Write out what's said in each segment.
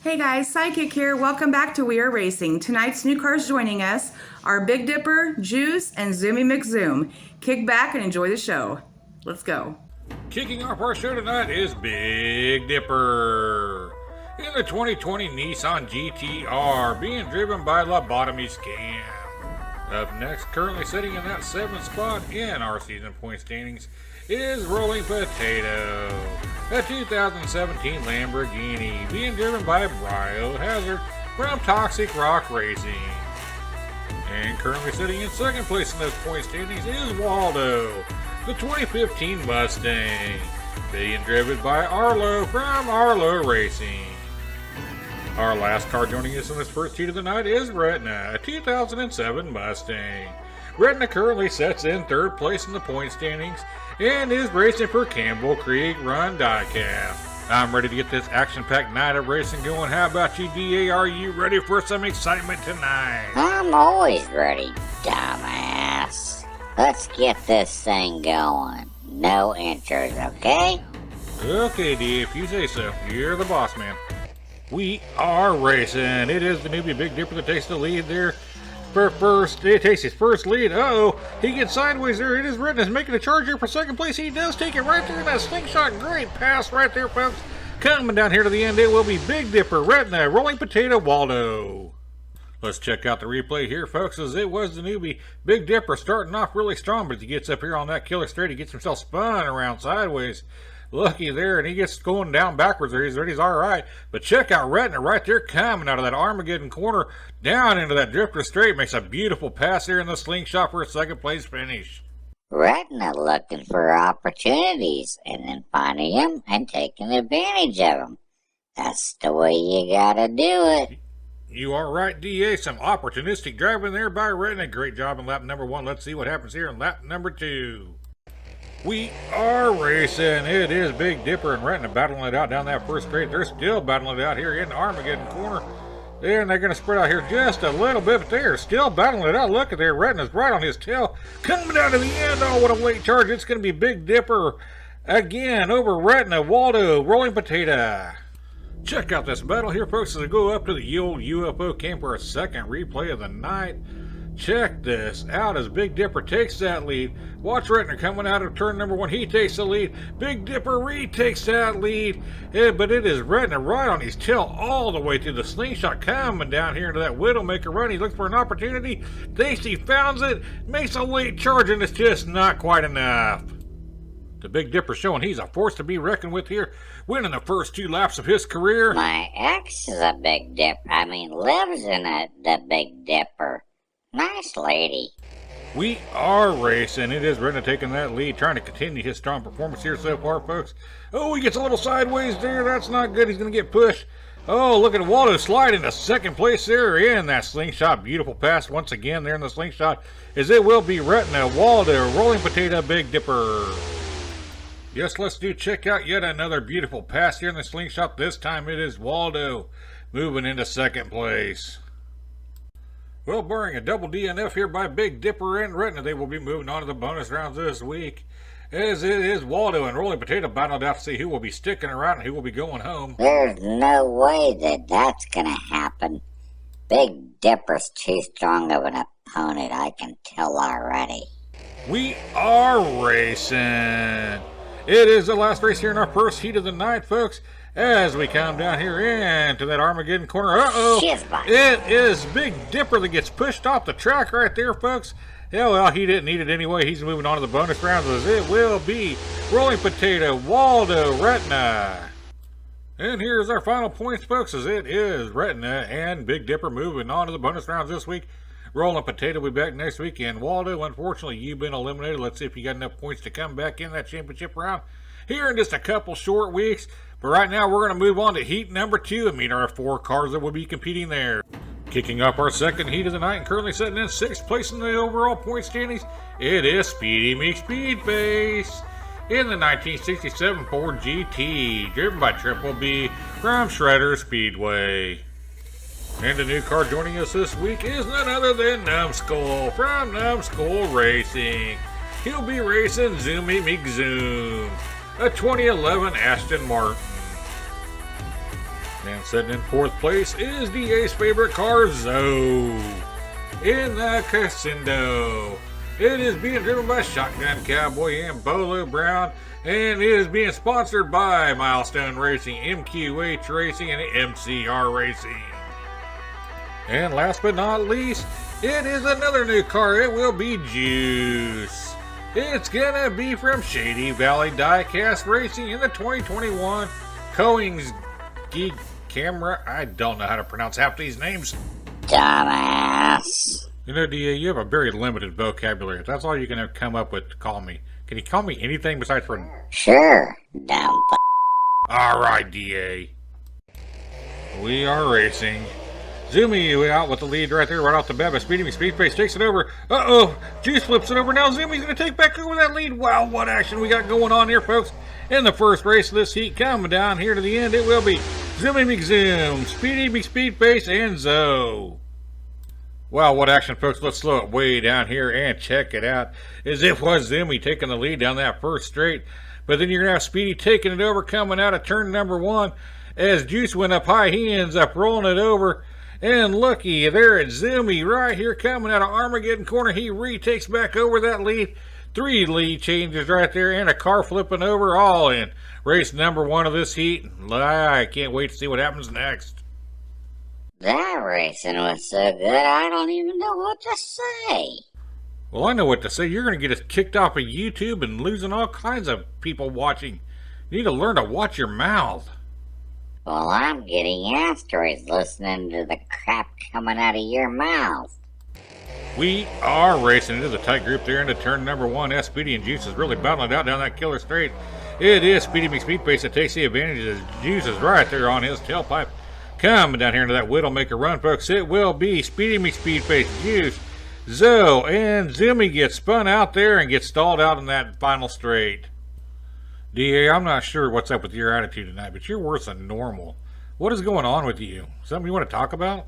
Hey guys, Sidekick here. Welcome back to We Are Racing. Tonight's new cars joining us are Big Dipper, Juice, and Zoomy McZoom. Kick back and enjoy the show. Let's go. Kicking off our show tonight is Big Dipper in the 2020 Nissan GT-R, being driven by Lobotomy Scam. Up next, currently sitting in that 7th spot in our season point standings, is Rolling Potato, a 2017 Lamborghini, being driven by Biohazard from Toxic Rock Racing. And currently sitting in 2nd place in those point standings is Waldo, the 2015 Mustang, being driven by Arlo from Arlo Racing. Our last car joining us in this first heat of the night is Retina, a 2007 Mustang. Retina currently sits in 3rd place in the point standings and is racing for Campbell Creek Run Diecast. I'm ready to get this action-packed night of racing going. How about you, DA? Are you ready for some excitement tonight? I'm always ready, dumbass. Let's get this thing going. No intros, okay? Okay, DA, if you say so. You're the boss, man. We are racing. It is the newbie Big Dipper that takes the lead there. It takes his first lead. Uh-oh, he gets sideways there. It is Retina making a charge here for 2nd place. He does take it right there in that slingshot. Great pass right there, folks. Coming down here to the end, it will be Big Dipper, Retina, Rolling Potato, Waldo. Let's check out the replay here, folks, as it was the newbie Big Dipper starting off really strong, but he gets up here on that killer straight. He gets himself spun around sideways. Looky there, and he gets going down backwards there. He's all right. But check out Retina right there coming out of that Armageddon corner down into that drifter straight. Makes a beautiful pass here in the slingshot for a 2nd place finish. Retina looking for opportunities and then finding them and taking advantage of them. That's the way you gotta do it. You are right, DA. Some opportunistic driving there by Retina. Great job in lap number 1. Let's see what happens here in lap number 2. We are racing. It is Big Dipper and Retina battling it out down that first straight. They're still battling it out here in the Armageddon corner. And they're going to spread out here just a little bit, but they're still battling it out. Look at there. Retina's right on his tail. Coming down to the end. Oh, what a late charge. It's going to be Big Dipper again over Retina, Waldo, Rolling Potato. Check out this battle here, folks, as we go up to the old UFO camp for a 2nd replay of the night. Check this out as Big Dipper takes that lead. Watch Retina coming out of turn number 1. He takes the lead. Big Dipper retakes that lead. But it is Retina right on his tail all the way through the slingshot coming down here into that Widowmaker run. He looks for an opportunity. Thinks he founds it. Makes a late charge and it's just not quite enough. The Big Dipper showing he's a force to be reckoned with here. Winning the first 2 laps of his career. My ex is a Big Dipper. Lives in the Big Dipper. Nice lady. We are racing. It is Retina taking that lead, trying to continue his strong performance here so far, folks. Oh, he gets a little sideways there. That's not good. He's going to get pushed. Oh, look at Waldo slide into 2nd place there in that slingshot. Beautiful pass once again there in the slingshot, as it will be Retina, Waldo, Rolling Potato, Big Dipper. Yes, let's check out yet another beautiful pass here in the slingshot. This time it is Waldo moving into 2nd place. Well, barring a double DNF here by Big Dipper and Retina, they will be moving on to the bonus rounds this week. As it is Waldo and Rolling Potato battled out to see who will be sticking around and who will be going home. There's no way that's gonna happen. Big Dipper's too strong of an opponent, I can tell already. We are racing. It is the last race here in our first heat of the night, folks. As we come down here into that Armageddon corner. Uh-oh. It is Big Dipper that gets pushed off the track right there, folks. Yeah, well, he didn't need it anyway. He's moving on to the bonus rounds as it will be Rolling Potato, Waldo, Retina. And here's our final points, folks, as it is Retina and Big Dipper moving on to the bonus rounds this week. Rolling Potato will be back next week. And Waldo, unfortunately, you've been eliminated. Let's see if you got enough points to come back in that championship round here in just a couple short weeks. But right now, we're going to move on to heat number 2 and meet our 4 cars that will be competing there. Kicking off our 2nd heat of the night and currently sitting in 6th place in the overall point standings, it is Speedy McSpeedface in the 1967 Ford GT, driven by Triple B from Shredder Speedway. And the new car joining us this week is none other than Numbskull from Numbskull Racing. He'll be racing Zoomy McZoom, a 2011 Aston Martin. And sitting in fourth place is DA's favorite car, Zoe, in the Casindo. It is being driven by Shotgun Cowboy and Bolo Brown, and it is being sponsored by Milestone Racing, MQH Racing, and MCR Racing. And last but not least, it is another new car. It will be Juice. It's gonna be from Shady Valley Diecast Racing in the 2021 Coings Geek Camera. I don't know how to pronounce half these names. Dumbass. You know, DA, you have a very limited vocabulary. If that's all you can come up with to call me. Can you call me anything besides for... Sure, dumb Alright, DA. We are racing. Zoomy out with the lead right there, right off the bat, but Speedy McSpeedface takes it over. Uh-oh, Juice flips it over. Now Zoomy's going to take back over that lead. Wow, what action we got going on here, folks. In the first race of this heat, coming down here to the end, it will be Zoomy McZoom, Speedy McSpeedface, and Zoe. Wow, what action, folks. Let's slow it way down here and check it out. As it was Zoomy taking the lead down that first straight. But then you're going to have Speedy taking it over, coming out of turn number 1. As Juice went up high, he ends up rolling it over. And looky, there it's Zoomy right here coming out of Armageddon corner. He retakes back over that lead. 3 lead changes right there and a car flipping over, all in race number 1 of this heat. I can't wait to see what happens next. That racing was so good, I don't even know what to say. Well, I know what to say. You're going to get us kicked off of YouTube and losing all kinds of people watching. You need to learn to watch your mouth. Well, I'm getting asteroids listening to the crap coming out of your mouth. We are racing into the tight group there into turn number 1. S. Speedy and Juice is really battling it out down that killer straight. It is Speedy McSpeedface that takes the advantage as Juice is right there on his tailpipe. Coming down here into that Widowmaker run, folks. It will be Speedy McSpeedface, Juice, Zoe, and Zoomy gets spun out there and gets stalled out in that final straight. DA, I'm not sure what's up with your attitude tonight, but you're worse than normal. What is going on with you? Something you want to talk about?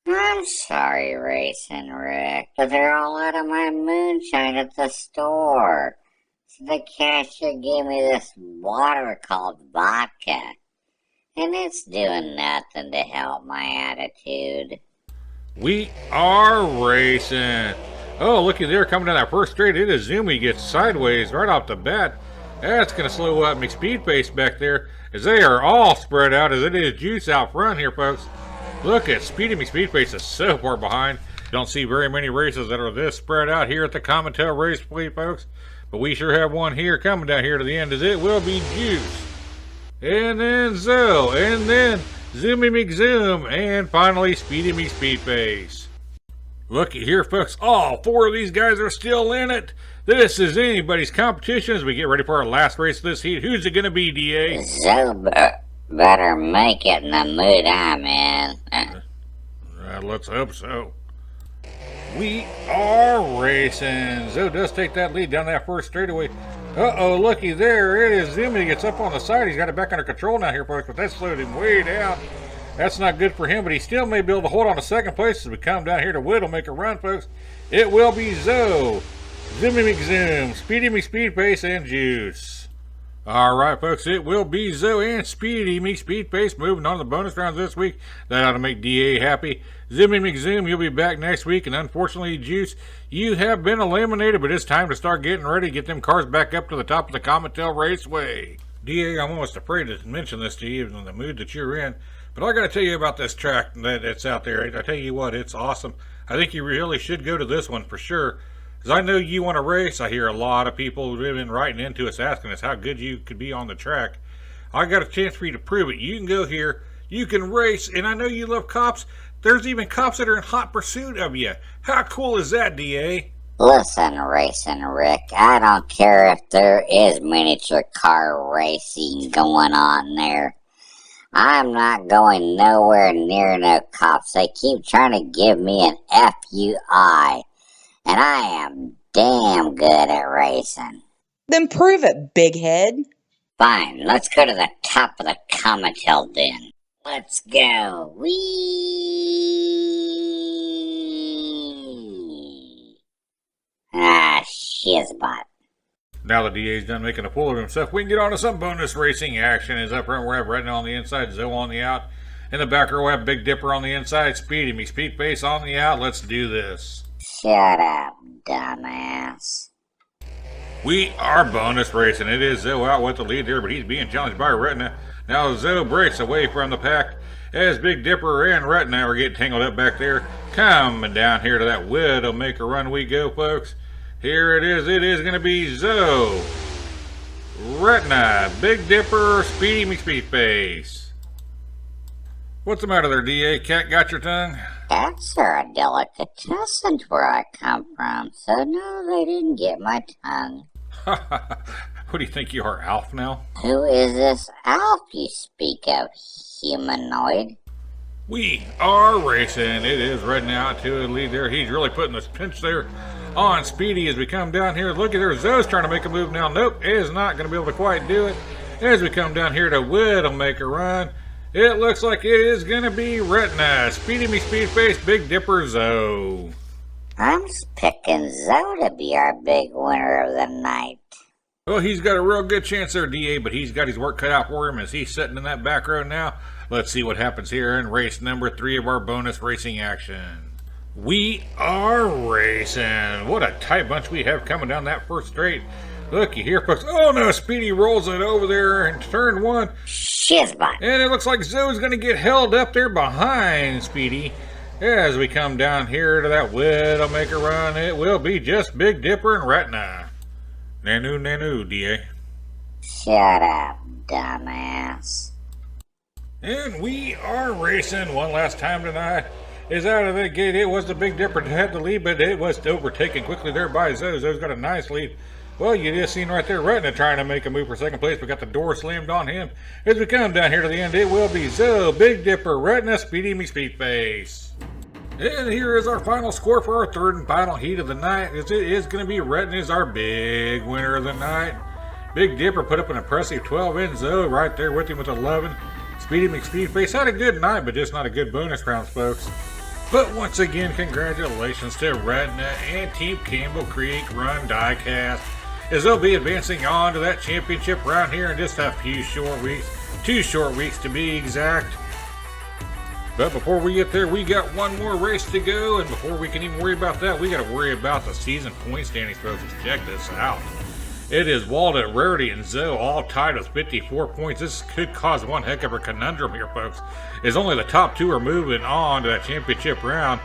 I'm sorry, Racing Rick, but they're all out of my moonshine at the store. So the cashier gave me this water called vodka. And it's doing nothing to help my attitude. We are racing. Oh, looky there, coming down that first straight. It is Zoomy gets sideways right off the bat. That's going to slow up McSpeedface back there as they are all spread out as it is Juice out front here, folks. Look at Speedy McSpeedface is so far behind. Don't see very many races that are this spread out here at the Commentail Raceway, folks. But we sure have one here coming down here to the end as it will be Juice. And then Zoe, and then Zoomy McZoom, and finally Speedy McSpeedface. Looky here, folks. All 4 of these guys are still in it. This is anybody's competition as we get ready for our last race of this heat. Who's it going to be, DA? Zoe better make it in the mood I'm in. Let's hope so. We are racing. Zoe does take that lead down that first straightaway. Uh-oh, looky there. It is Zoomy. Gets up on the side. He's got it back under control now here, folks, but that slowed him way down. That's not good for him, but he still may be able to hold on to second place as we come down here to Widowmaker run, folks. It will be Zoe, Zoomy McZoom, Speedy McSpeedface, and Juice. All right, folks, it will be Zoe and Speedy McSpeedface moving on to the bonus rounds this week. That ought to make DA happy. Zoomy McZoom, you'll be back next week, and unfortunately, Juice, you have been eliminated, but it's time to start getting ready to get them cars back up to the top of the Commentail Raceway. DA, I'm almost afraid to mention this to you in the mood that you're in, but I got to tell you about this track that's out there. I tell you what, it's awesome. I think you really should go to this one for sure. Because I know you want to race. I hear a lot of people who've been writing into us asking us how good you could be on the track. I got a chance for you to prove it. You can go here. You can race. And I know you love cops. There's even cops that are in hot pursuit of you. How cool is that, DA? Listen, Racing Rick, I don't care if there is miniature car racing going on there. I'm not going nowhere near no cops. They keep trying to give me an FUI. And I am damn good at racing. Then prove it, big head. Fine, let's go to the top of the Commentail then. Let's go. Whee! Ah, shizbot. Now the DA's done making a fool of himself, we can get on to some bonus racing action. Is up front, we'll have Retina on the inside, Zoe on the out. In the back row, we'll have Big Dipper on the inside, Speedy McSpeedface on the out. Let's do this. Shut up, dumbass. We are bonus racing. It is Zoe out with the lead there, but he's being challenged by Retina. Now Zoe breaks away from the pack as Big Dipper and Retina are getting tangled up back there. Coming down here to that Widowmaker run we go, folks. Here it is. It is going to be Zoe, Retina, Big Dipper, Speedy McSpeedface. What's the matter there, DA? Cat got your tongue? Cats are a delicatessen where I come from, so no, they didn't get my tongue. What do you think you are, Alf now? Who is this Alf you speak of, humanoid? We are racing. It is Retina out to the lead there. He's really putting this pinch there on Speedy as we come down here. Look at there, Zoe's trying to make a move now. Nope, is not going to be able to quite do it. As we come down here to Widowmaker run, it looks like it is going to be Retina, Speedy McSpeedface, Big Dipper, Zoe. I'm picking Zoe to be our big winner of the night. Well, he's got a real good chance there, DA, but he's got his work cut out for him as he's sitting in that back row now. Let's see what happens here in race number 3 of our bonus racing action. We are racing. What a tight bunch we have coming down that first straight. Looky here, folks. Oh no, Speedy rolls it over there in turn 1. Shizbot. And it looks like Zoe's going to get held up there behind Speedy. As we come down here to that Widowmaker run, it will be just Big Dipper and Retina. Nanu, DA. Shut up, dumbass. And we are racing one last time tonight. Is out of the gate. It was the Big Dipper that had the lead, but it was overtaken quickly there by Zoe. Zoe's got a nice lead. Well, you just seen right there Retina trying to make a move for second place, but got the door slammed on him. As we come down here to the end, it will be Zoe, Big Dipper, Retina, Speedy McSpeedface. And here is our final score for our third and final heat of the night. It is going to be Retina is our big winner of the night. Big Dipper put up an impressive 12 in. Zoe right there with him with 11. Speedy McSpeedface had a good night, but just not a good bonus rounds, folks. But once again, congratulations to Retina and Team Campbell Creek Run Diecast, as they'll be advancing on to that championship round here in just a few short weeks. 2 short weeks to be exact. But before we get there, we got one more race to go, and before we can even worry about that, we got to worry about the season point standings, folks. Let's check this out. It is Waldo, Rarity, and Zoe all tied with 54 points. This could cause one heck of a conundrum here, folks, as only the top 2 are moving on to that championship round.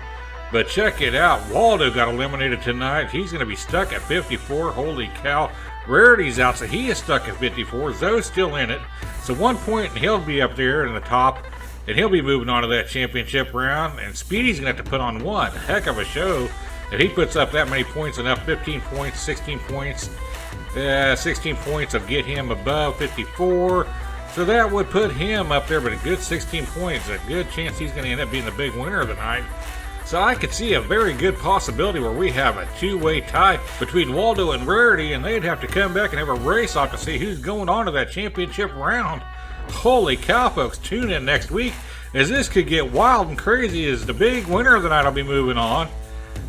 But check it out. Waldo got eliminated tonight. He's going to be stuck at 54. Holy cow. Rarity's out, so he is stuck at 54. Zoe's still in it. So 1 point, and he'll be up there in the top, and he'll be moving on to that championship round. And Speedy's going to have to put on one heck of a show if he puts up that many points, enough 15 points, 16 points. 16 points will get him above 54. So that would put him up there, but a good 16 points. A good chance he's going to end up being the big winner of the night. So I could see a very good possibility where we have a 2-way tie between Waldo and Rarity, and they'd have to come back and have a race off to see who's going on to that championship round. Holy cow, folks. Tune in next week, as this could get wild and crazy, as the big winner of the night will be moving on.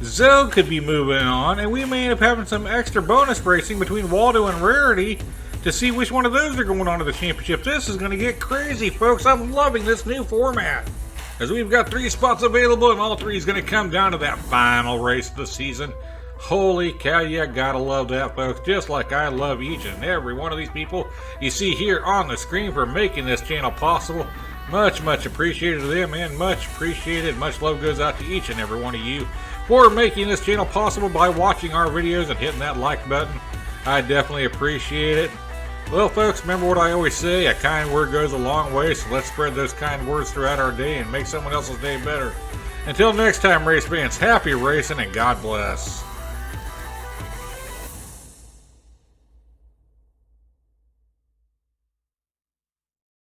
Zoe could be moving on, and we may end up having some extra bonus racing between Waldo and Rarity to see which one of those are going on to the championship. This is going to get crazy, folks. I'm loving this new format, as we've got 3 spots available, and all 3 is going to come down to that final race of the season. Holy cow, you gotta love that, folks. Just like I love each and every one of these people you see here on the screen for making this channel possible. Much appreciated to them, and much appreciated. Much love goes out to each and every one of you for making this channel possible by watching our videos and hitting that like button. I definitely appreciate it. Well, folks, remember what I always say, a kind word goes a long way, so let's spread those kind words throughout our day and make someone else's day better. Until next time, race fans, happy racing and God bless.